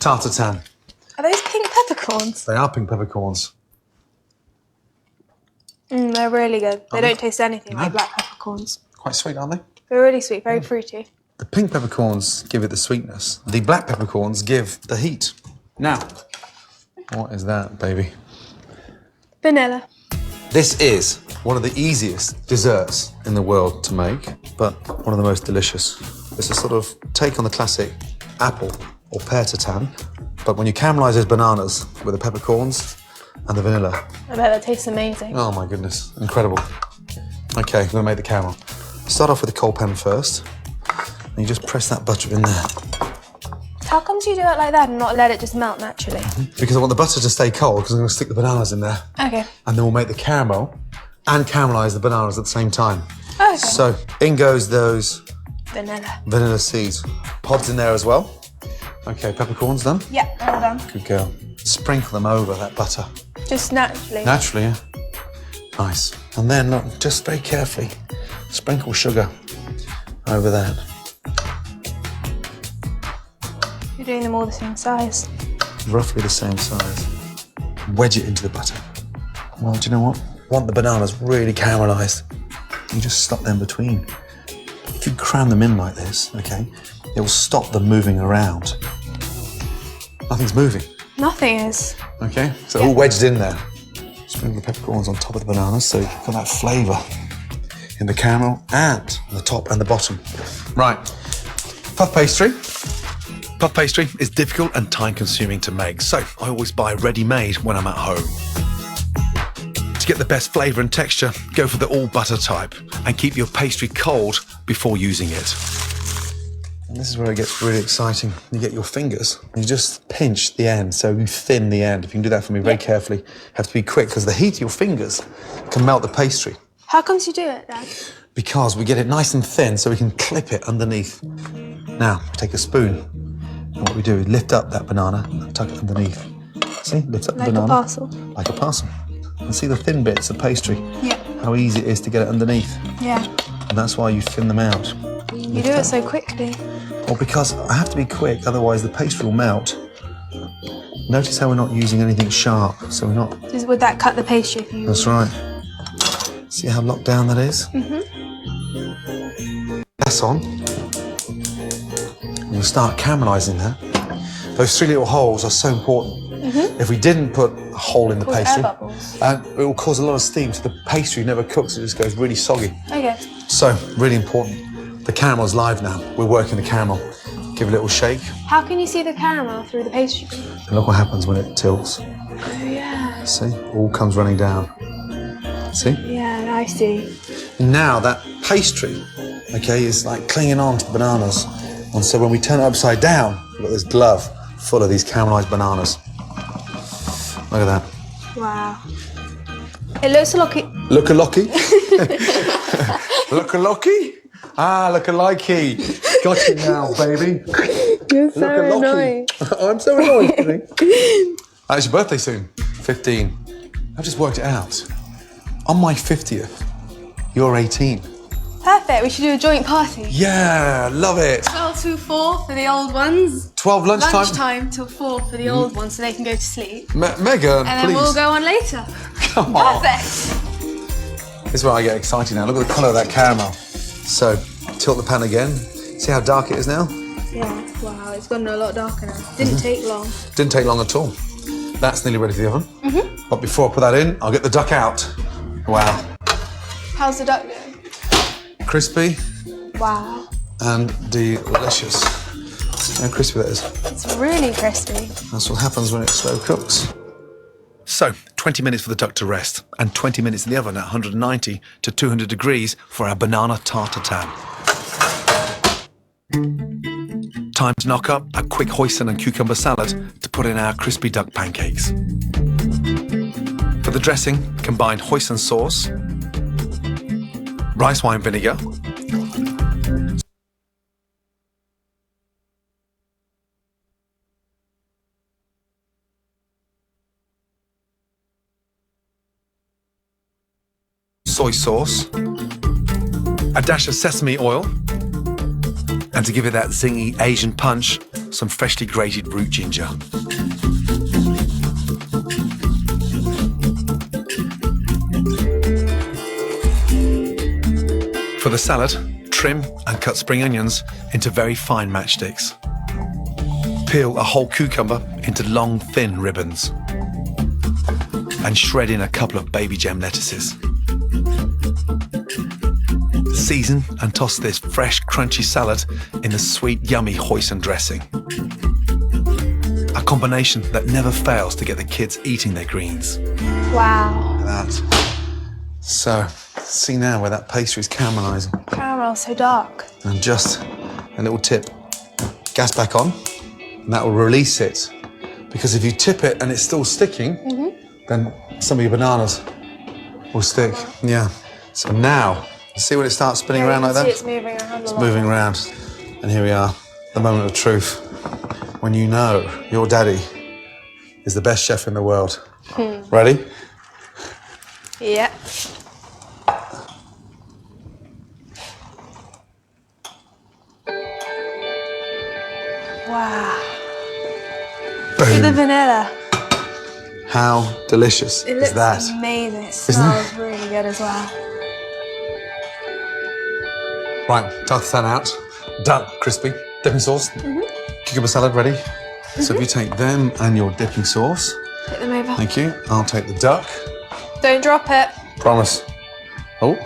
Tatin. Are those pink peppercorns? They are pink peppercorns. They're really good. They don't taste anything like black peppercorns. Quite sweet, aren't they? They're really sweet, very fruity. The pink peppercorns give it the sweetness. The black peppercorns give the heat. Now, what is that, baby? Vanilla. This is one of the easiest desserts in the world to make, but one of the most delicious. It's a sort of take on the classic apple or pear tatin, but when you caramelise those bananas with the peppercorns and the vanilla. I bet that tastes amazing. Oh my goodness, incredible. Okay, I'm gonna make the caramel. Start off with the cold pan first, and you just press that butter in there. How come you do it like that and not let it just melt naturally? Because I want the butter to stay cold, because I'm gonna stick the bananas in there. Okay. And then we'll make the caramel and caramelise the bananas at the same time. Okay. So in goes those Vanilla seeds. Pods in there as well. Okay, peppercorns done? Yeah, all done. Good girl. Sprinkle them over that butter. Just naturally? Naturally, yeah. Nice. And then, look, just very carefully, sprinkle sugar over that. You're doing them all the same size. Roughly the same size. Wedge it into the butter. Well, do you know what? Want the bananas really caramelised. You just stop them between. If you cram them in like this, okay, it will stop them moving around. Nothing's moving. Nothing is. Okay, so all wedged in there. Sprinkle the peppercorns on top of the bananas so you've got that flavour in the caramel and on the top and the bottom. Right, puff pastry. Puff pastry is difficult and time-consuming to make, so I always buy ready-made when I'm at home. To get the best flavour and texture, go for the all-butter type and keep your pastry cold before using it. And this is where it gets really exciting. You get your fingers, and you just pinch the end, so you thin the end. If you can do that for me very carefully, you have to be quick, because the heat of your fingers can melt the pastry. How come you do it, Dad? Because we get it nice and thin, so we can clip it underneath. Now, take a spoon, and what we do is lift up that banana and tuck it underneath. See, lift up the banana. Like a parcel? Like a parcel. And see the thin bits of pastry? Yeah. How easy it is to get it underneath. Yeah. And that's why you thin them out. You do it so quickly. Well, because I have to be quick, otherwise the pastry will melt. Notice how we're not using anything sharp, so we're not... Would that cut the pastry if you... That's right. See how locked down that is? Mm-hmm. That's on. And we'll start caramelising that. Those 3 little holes are so important. Mm-hmm. If we didn't put a hole in the pastry, air bubbles. it will cause a lot of steam, so the pastry never cooks, it just goes really soggy. Okay. So, really important. The caramel's live now. We're working the caramel. Give it a little shake. How can you see the caramel through the pastry? And look what happens when it tilts. Oh, yeah. See? All comes running down. See? Yeah, I see. Now that pastry, okay, is like clinging on to the bananas. And so when we turn it upside down, we've got this glove full of these caramelised bananas. Look at that. Wow. It looks like it... Look-a-locky? Look-a-locky? Ah, look-a-likey. Got you now, baby. You're so annoying. I'm so annoyed today. It's your birthday soon. 15. I've just worked it out. On my 50th, you're 18. Perfect, we should do a joint party. Yeah, love it. 12 to 4 for the old ones. 12 lunchtime? Lunchtime till 4 for the old ones so they can go to sleep. Megan, And then please. we'll go on later. Come on. Perfect. This is where I get excited now. Look at the colour of that caramel. So, tilt the pan again. See how dark it is now? Yeah, wow, it's gotten a lot darker now. Didn't take long. Didn't take long at all. That's nearly ready for the oven. But before I put that in, I'll get the duck out. Wow. How's the duck doing? Crispy Wow. and delicious. See how crispy that is? It's really crispy. That's what happens when it slow cooks. So, 20 minutes for the duck to rest, and 20 minutes in the oven at 190 to 200 degrees for our banana tartatan. Time to knock up a quick hoisin and cucumber salad to put in our crispy duck pancakes. For the dressing, combine hoisin sauce, rice wine vinegar, soy sauce, a dash of sesame oil, And to give it that zingy Asian punch, some freshly grated root ginger. For the salad, trim and cut spring onions into very fine matchsticks. Peel a whole cucumber into long, thin ribbons. And shred in a couple of baby gem lettuces. Season and toss this fresh, crunchy salad in the sweet, yummy hoisin dressing. A combination that never fails to get the kids eating their greens. Wow. Look at that. So, see now where that pastry's caramelising. Caramel, so dark. And just a little tip. Gas back on, and that will release it. Because if you tip it and it's still sticking, then some of your bananas will stick. Yeah. So now, see when it starts spinning around like that? It's moving around It's moving around. And here we are, the moment of truth. When you know your daddy is the best chef in the world. Ready? Yeah. Wow. Look at the vanilla. How delicious It is looks that? amazing. It Isn't smells really good as well. Right, Tatin out. Done, crispy. Dipping sauce. Cucumber salad ready. So if you take them and your dipping sauce. Put them over. Thank you. I'll take the duck. Don't drop it. Promise. Oh,